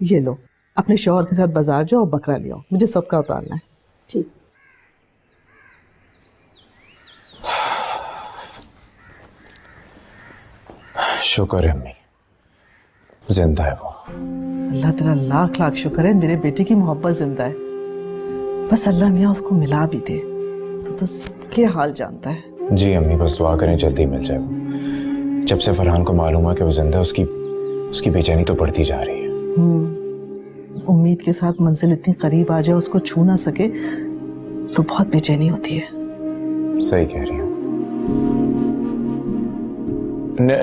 ये लो, अपने शौहर के साथ बाजार जाओ और बकरा ले आओ, मुझे सबका उतारना है। ठीक। शुक्र है अम्मी, जिंदा है वो। अल्लाह तेरा लाख लाख शुक्र है, मेरे बेटे की मोहब्बत जिंदा है। बस अल्लाह मियाँ उसको मिला भी दे। तो सबके हाल जानता है। जी अम्मी, बस दुआ करें जल्दी मिल जाए वो। जब से फरहान को मालूम है कि वो जिंदा है, उसकी बेचैनी तो बढ़ती जा रही है। उम्मीद के साथ मंजिल इतनी करीब आ जाए, उसको छू ना सके तो बहुत बेचैनी होती है। सही कह रही हूँ।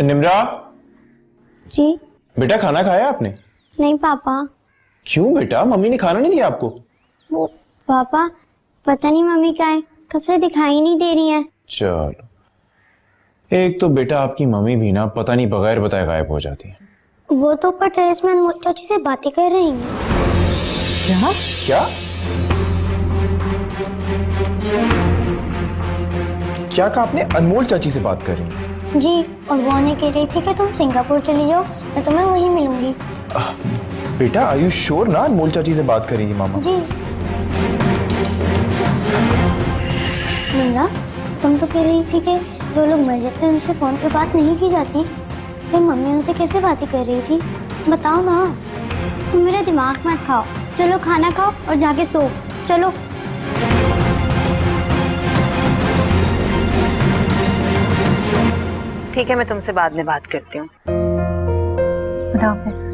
निम्रा जी। बेटा, खाना खाया आपने? नहीं पापा। क्यों बेटा, मम्मी ने खाना नहीं दिया आपको? वो पापा, पता नहीं मम्मी कहाँ है, कब से दिखाई नहीं दे रही हैं। चलो, एक तो बेटा आपकी मम्मी भी ना पता नहीं बगैर बताए गायब हो जाती है। वो तो ऊपर टेरेस में अनमोल चाची से बातें कर रही हैं। क्या? क्या क्या कहा आपने? अनमोल चाची से बात कर रही हैं? जी, और वो उन्हें कह रही थी कि तुम सिंगापुर चली जाओ, मैं तुम्हें वहीं मिलूंगी। बेटा आर यू श्योर ना अनमोल चाची से बात करेंगी मामा? जी। मीरा, तुम तो कह रही थी कि जो लोग मर जाते हैं उनसे फोन पे बात नहीं की जाती, फिर मम्मी उनसे कैसे बातें कर रही थी? बताओ ना। तुम मेरा दिमाग मत खाओ, चलो खाना खाओ और जाके सो। चलो। ठीक है, मैं तुमसे बाद में बात करती हूँ। खुदा हाफिज़।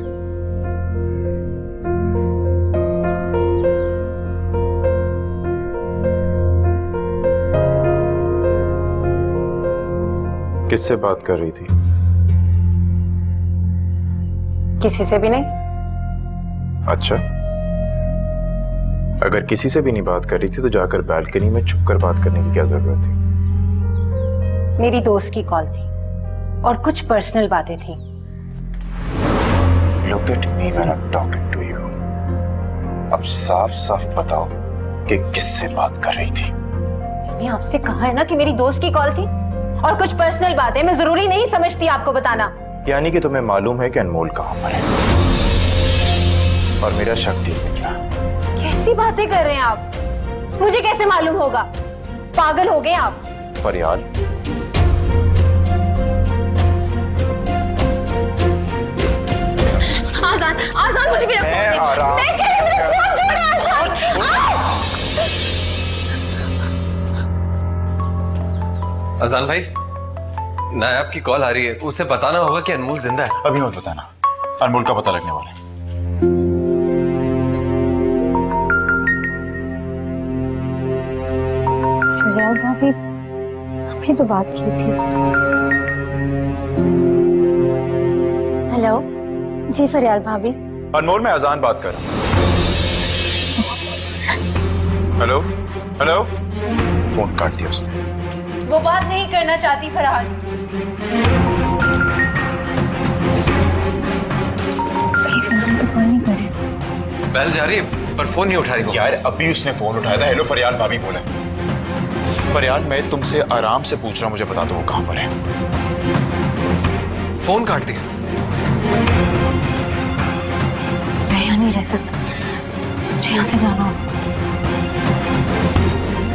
किससे बात कर रही थी? किसी से भी नहीं। अच्छा, अगर किसी से भी नहीं बात कर रही थी तो जाकर बालकनी में छुपकर बात करने की क्या जरूरत थी? मेरी दोस्त की कॉल थी और कुछ पर्सनल बातें थी। Look at me when I'm talking to you. अब साफ साफ बताओ कि किससे बात कर रही थी? मैंने आपसे कहा है ना कि मेरी दोस्त की कॉल थी और कुछ पर्सनल बातें। मैं जरूरी नहीं समझती आपको बताना। यानी कि तुम्हें मालूम है कि अनमोल कहां पर है और मेरा शक ठीक निकला। कैसी बातें कर रहे हैं आप? मुझे कैसे मालूम होगा? पागल हो गए आप? फरियाल, आजान, आजान, मुझे मेरा फोन दे। मैं कह रही हूं, मेरा फोन छोड़ो आजान। अजान भाई, नायाब की कॉल आ रही है, उसे बताना होगा कि अनमोल जिंदा है। अभी मत बताना, अनमोल का पता लगने वाला है। फरियाल भाभी, हमने तो बात की थी। हेलो जी फरियाल भाभी। अनमोल, मैं अजान बात कर रहा हूँ। हेलो हेलो, फोन काट दिया उसने। वो बात नहीं करना चाहती फरहान। फरहान तो कॉल नहीं करे। बेल जा रही है पर फोन नहीं उठा रही वो। यार अभी उसने फोन उठाया था। हेलो फरियाल भाभी बोले। फरियाल, मैं तुमसे आराम से पूछ रहा हूँ, मुझे बता दो वो कहां पर है। फोन काट दिया। मैं यहाँ नहीं रह सकता, मुझे यहाँ से जाना होगा।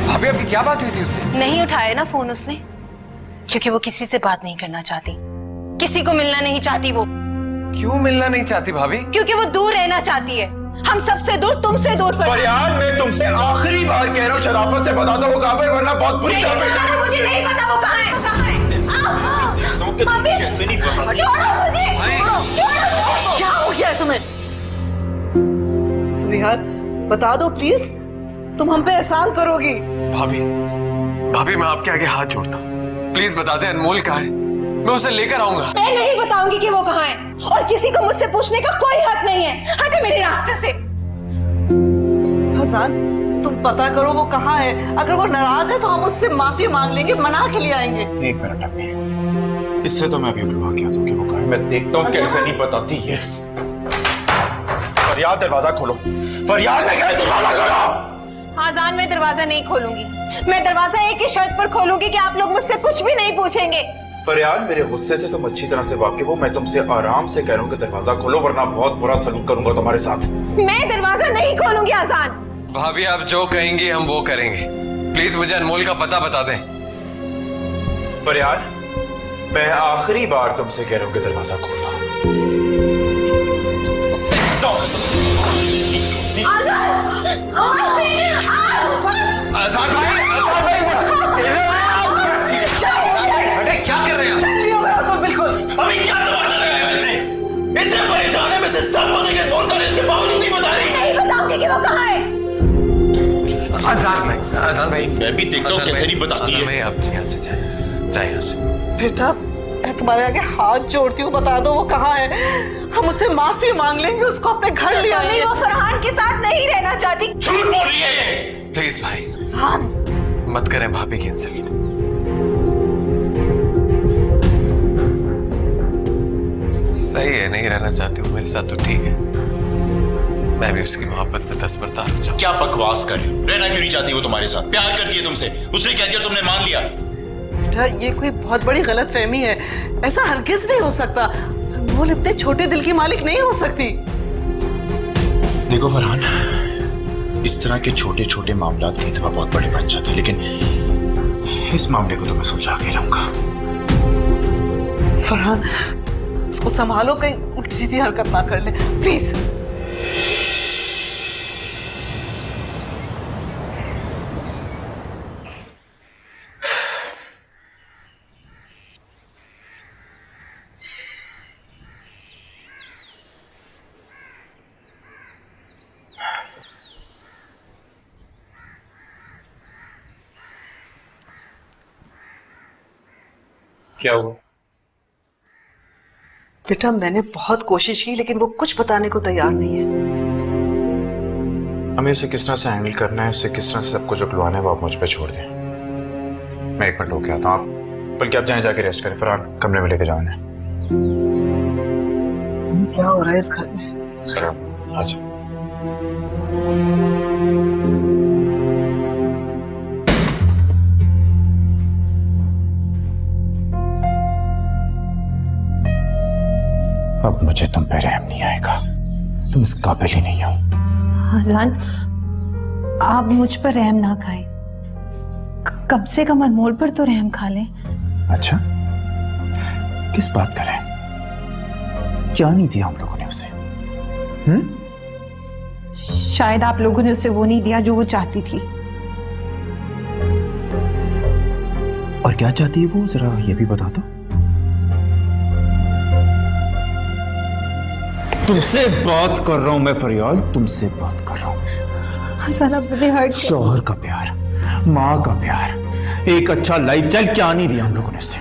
भाभी अभी क्या बात हुई थी उससे? नहीं उठाया ना फोन उसने, क्योंकि वो किसी से बात नहीं करना चाहती, किसी को मिलना नहीं चाहती। वो क्यों मिलना नहीं चाहती भाभी? क्योंकि वो दूर रहना चाहती है, हम सबसे दूर, तुमसे दूर। फरियाल, मैं तुमसे आखिरी बार कह रहा हूँ, शराफत से बता दो वो कहां पर, वरना बहुत बुरी तरह पेश आऊंगा। मुझे नहीं पता वो कहाँ है। कैसे नहीं पता? छोड़ो मुझे, छोड़ो। क्या हो गया तुम्हें? फरियाल, बता दो प्लीज, तुम हम पे एहसान करोगी। भाभी, भाभी मैं आपके आगे हाथ जोड़ता हूँ, प्लीज बता दे अनमोल कहाँ है, मैं उसे लेकर आऊंगा। मैं नहीं बताऊंगी कि वो कहाँ है, और किसी को मुझसे पूछने का कोई हक नहीं है। हटे मेरे रास्ते से। हसन, तुम पता करो वो कहाँ है। अगर वो नाराज है तो हम उससे माफी मांग लेंगे, मना के लिए आएंगे। एक मिनट अम्मी, इससे तो मैं अभी उठवा के आता हूँ कि वो कहाँ है। मैं देखता हूँ कैसे नहीं बताती है। फरियाल, दरवाजा खोलो। फरियाल, मैं कह रहा हूं, दरवाजा खोलो। आजान, मैं दरवाजा नहीं खोलूंगी। मैं दरवाजा एक ही शर्त पर खोलूंगी कि आप लोग मुझसे कुछ भी नहीं पूछेंगे। पर यार मेरे गुस्से से तुम अच्छी तरह से वाकिफ हो। मैं तुमसे आराम से कह रहा हूँ कि दरवाजा खोलो, वरना बहुत बुरा सलूक करूंगा तुम्हारे साथ। मैं दरवाजा नहीं खोलूंगी आजान। भाभी आप जो कहेंगी हम वो करेंगे। प्लीज मुझे अनमोल का पता बता दें। पर यार मैं आखिरी बार तुमसे कह रहा हूँ कि दरवाजा खोल दो। आजाद भाई, आजाद भाई, अरे क्या कर रहे हैं? चल हो गया तो बिल्कुल। अभी क्या तमाशा लगाया वैसे? इतने परेशान है, मैं से सब को देखे नोट कर इसके बावजूद नहीं बता रही। नहीं बताऊंगी कि वो कहाँ है। आजाद भाई, आजाद भाई, मैं भी देखता हूँ कैसे नहीं बताती आजाद है। भाई आप यहाँ से जाए यहाँ से। बेटा मैं तुम्हारे आगे हाथ जोड़ती हूँ, बता दो वो कहाँ है। हम उससे माफी मांग लेंगे, उसको अपने घर ले आएंगे। वो फरहान के साथ नहीं रहना चाहती। झूठ बोल रही है ये। प्लीज भाई सान मत करें भाभी की इंसल्ट। सही है, नहीं रहना चाहती हूँ मेरे साथ तो ठीक है। मैं भी उसकी मोहब्बत में दस्तबरदार हो जाऊँ। क्या बकवास कर रही हो? रहना क्यों नहीं चाहती वो तुम्हारे साथ? प्यार करती है तुमसे, उसने कह दिया तुमने मान लिया। बेटा ये कोई बहुत बड़ी गलत फहमी है, ऐसा हरगिज नहीं हो सकता। वो इतने छोटे दिल की मालिक नहीं हो सकती। देखो फरहान, इस तरह के छोटे छोटे मामला की दफा बहुत बड़े बन जाते, लेकिन इस मामले को तो मैं सुलझा के रहूंगा। फरहान उसको संभालो, कहीं उल्टी सीधी हरकत ना कर ले प्लीज। क्या हुआ? बेटा मैंने बहुत कोशिश की लेकिन वो कुछ बताने को तैयार नहीं है। हमें उसे किस तरह से हैंडल करना है, उससे किस तरह से सब कुछ उगलवाना है, वो आप मुझ पे छोड़ दें। मैं 1 मिनट होके आता हूँ। आप बल्कि आप जाएं, जाके रेस्ट करें। फरहान कमरे में लेके जाना है। क्या हो रहा है इस घर में? फरहान अच्छा। अब मुझे तुम पे रहम नहीं आएगा, तुम इस काबिल ही नहीं हो। आजान आप मुझ पर रहम ना खाएं, कम से कम अनमोल पर तो रहम खा लें। अच्छा किस बात का रहम? क्या नहीं दिया हम लोगों ने उसे? शायद आप लोगों ने उसे वो नहीं दिया जो वो चाहती थी। और क्या चाहती है वो, जरा ये भी बता दो। तुमसे बात कर रहा हूं मैं फरियाल, तुमसे बात कर रहा हूं। सारा मुझे हर्ट। शौहर का प्यार, माँ का प्यार, एक अच्छा लाइफ स्टाइल क्या नहीं दिया हम लोगों ने उसे।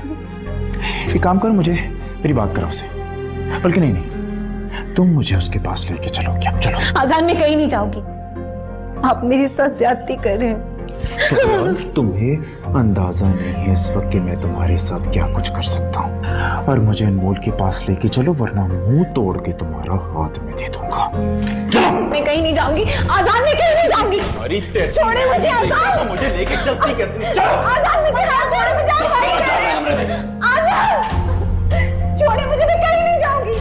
एक काम करो, मुझे मेरी बात करो उसे। बल्कि नहीं, तुम मुझे उसके पास लेके चलो। क्या? चलो। आजान मैं कहीं नहीं जाऊंगी, आप मेरे साथ ज्यादती कर रहे हैं। तुम्हें अंदाजा नहीं है इस वक्त कि मैं तुम्हारे साथ क्या कुछ कर सकता हूँ। और मुझे अनमोल के पास लेके चलो, वरना मुंह तोड़ के तुम्हारा हाथ में दे दूंगा। चलो। मैं कहीं नहीं जाऊंगी आजान, मैं कहीं नहीं जाऊंगी। छोड़े मुझे आजान। मुझे लेके चलती कैसे? चलो। आजान मुझे हाथ छोड़े, मुझे आजान छोड़े, मुझे मैं कहीं नहीं जाऊंगी।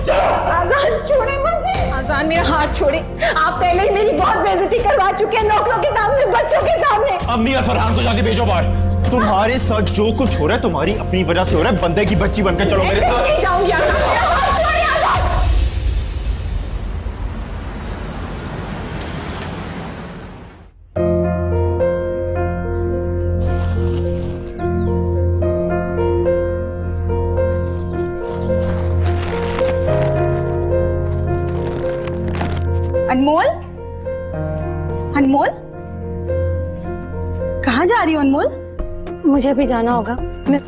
आजान छोड़े मुझे। आजान मेरा हाथ छोड़े, आप पहले ही मेरी बहुत बेइज्जती करवा चुके हैं, नौकरों के सामने, बच्चों के सामने। अम्मी और फरहान को जाके भेजो बाहर। तुम्हारे साथ जो कुछ हो रहा है तुम्हारी अपनी वजह से हो रहा है। बंदे की बच्ची बनकर चलो मेरे साथ। नहीं जाऊंगी आजान, मेरा हाथ छोड़िए आजान। अनमोल, अनमोल कहाँ जा रही हो अनमोल? मुझे अभी जाना होगा। मैं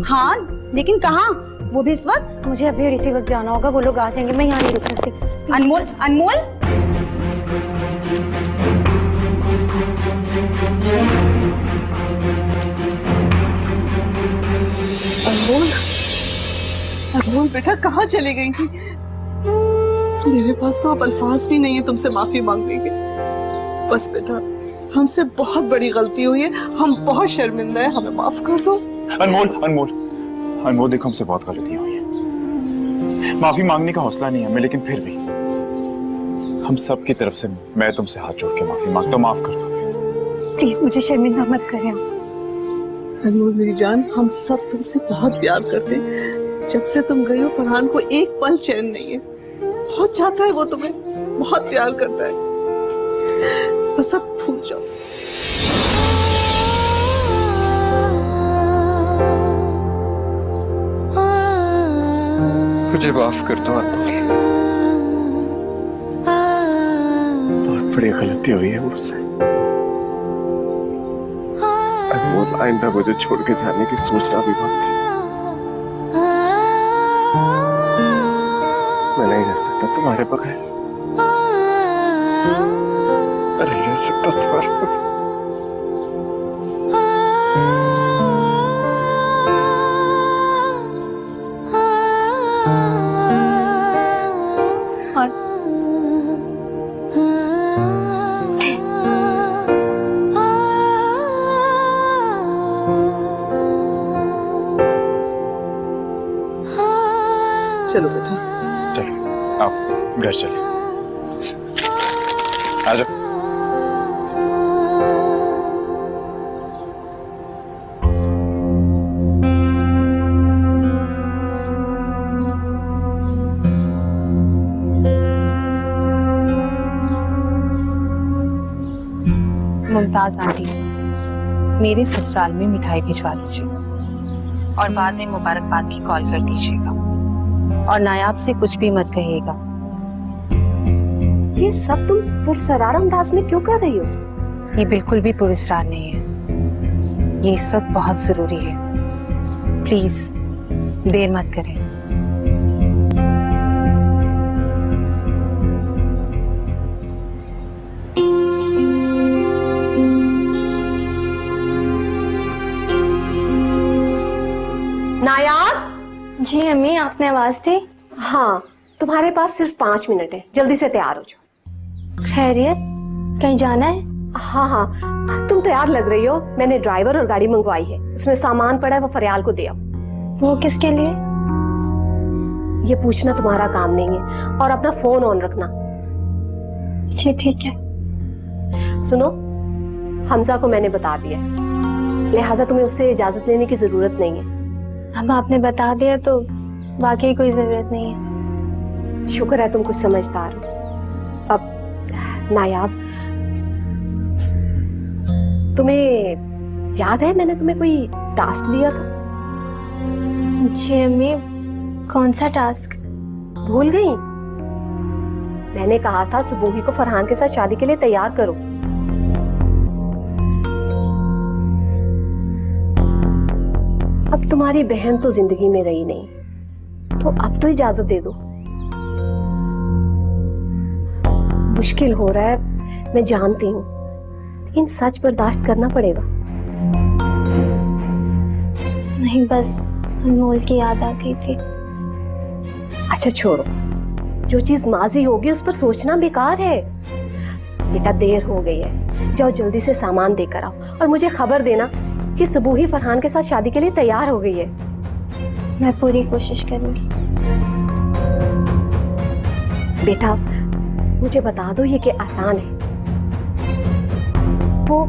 हाँ लेकिन कहाँ? वो भी इस वक्त? मुझे अभी और इसी वक्त जाना होगा, वो लोग आ जाएंगे, मैं यहाँ नहीं रुक सकती। अनमोल, अनमोल अनमोल, अनमोल बेटा कहाँ चली गई थी? मेरे पास तो अब अल्फाज भी नहीं है तुमसे माफी मांगने के। बस बेटा हमसे बहुत बड़ी गलती हुई है, हम बहुत शर्मिंदा है, हमें माफ कर दो। अनमोल, अनमोल, अनमोल देखो, हमसे बहुत गलतियां हुई है, माफी मांगने का हौसला नहीं है हमें, लेकिन फिर भी हम सब की तरफ से मैं तुमसे हाथ जोड़ के माफी मांगता हूँ, माफ कर दो। प्लीज मुझे शर्मिंदा मत करें। अनमोल मेरी जान, हम सब तुमसे बहुत प्यार करते हैं। जब से तुम गई हो फरहान को एक पल चैन नहीं है। बहुत चाहता है वो तुम्हें, बहुत प्यार करता है। बस सब भूल जाओ। मुझे माफ कर दो अनमोल, बहुत बड़ी गलती हुई है मुझसे। अनमोल, आइंदा मुझे छोड़ के जाने की सोचना भी मत। मैं नहीं रह सकता तुम्हारे बगैर, मैं नहीं रह सकता तुम्हारे बगैर। चलो बेटा, चलो आप घर चलिए, आ जाओ। मुमताज आंटी, मेरे ससुराल में मिठाई भिजवा दीजिए और बाद में मुबारकबाद की कॉल कर दीजिएगा, और नायाब से कुछ भी मत कहिएगा। ये सब तुम पुरसरार अंदाज में क्यों कर रही हो? ये बिल्कुल भी पुरस्कार नहीं है, ये इस वक्त बहुत जरूरी है। प्लीज देर मत करें। नायाब। जी अम्मी, आपने आवाज दी? हाँ, तुम्हारे पास सिर्फ 5 मिनट है, जल्दी से तैयार हो जाओ। खैरियत, कहीं जाना है? हाँ हाँ, तुम तैयार लग रही हो। मैंने ड्राइवर और गाड़ी मंगवाई है, उसमें सामान पड़ा है, वो फरियाल को दे आओ। वो किसके लिए? ये पूछना तुम्हारा काम नहीं है, और अपना फोन ऑन रखना। जी ठीक है। सुनो, हमजा को मैंने बता दिया, लिहाजा तुम्हें उससे इजाजत लेने की जरूरत नहीं है। अब आपने बता दिया तो वाकई कोई जरूरत नहीं है। शुक्र है तुम कुछ समझदार हो। अब नायाब, तुम्हें याद है मैंने तुम्हें कोई टास्क दिया था? जी अम्मी, कौन सा टास्क? भूल गई? मैंने कहा था सुबोही को फरहान के साथ शादी के लिए तैयार करो। अब तुम्हारी बहन तो जिंदगी में रही नहीं, तो अब तो इजाजत दे दो। मुश्किल हो रहा है, मैं जानती हूँ, लेकिन सच बर्दाश्त करना पड़ेगा। नहीं, बस अनमोल की याद आ गई थी। अच्छा छोड़ो, जो चीज माजी होगी उस पर सोचना बेकार है। बेटा देर हो गई है, जाओ जल्दी से सामान देकर आओ, और मुझे खबर देना कि सुबोही फरहान के साथ शादी के लिए तैयार हो गई है। मैं पूरी कोशिश करूंगी। बेटा मुझे बता दो, ये कि आसान है। वो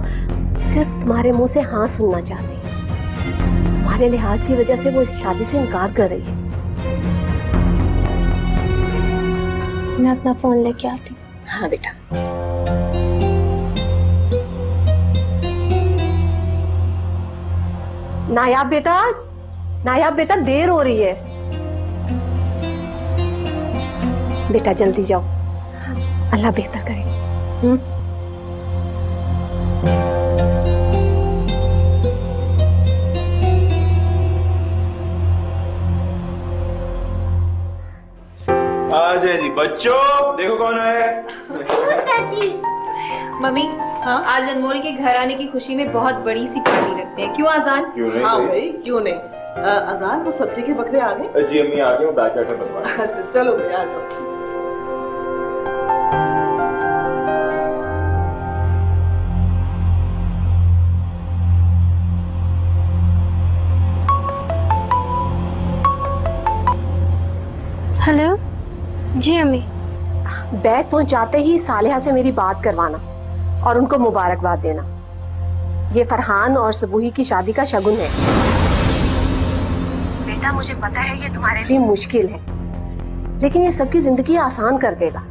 सिर्फ तुम्हारे मुंह से हाँ सुनना चाहते हैं। तुम्हारे लिहाज की वजह से वो इस शादी से इनकार कर रही है। मैं अपना फोन लेके आती हूँ। हाँ बेटा। नायाब बेटा देर हो रही है। बेटा जल्दी जाओ, अल्लाह बेहतर करे। आ जाए जी बच्चों, देखो कौन है। चाची। मम्मी, हाँ? आज अनमोल के घर आने की खुशी में बहुत बड़ी सी पार्टी रखते हैं, क्यों आजान? क्यों नहीं? हाँ भाई, क्यों नहीं। अजान, वो सत्ती के बकरे आ गए? जी अम्मी आ गए, वो बैठ जाकर बनवा। अच्छा चलो भाई, आ जाओ। जी अम्मी। बैग पहुंचाते ही सालिहा से मेरी बात करवाना और उनको मुबारकबाद देना। ये फरहान और सबूही की शादी का शगुन है। बेटा मुझे पता है ये तुम्हारे लिए मुश्किल है, लेकिन ये सबकी जिंदगी आसान कर देगा।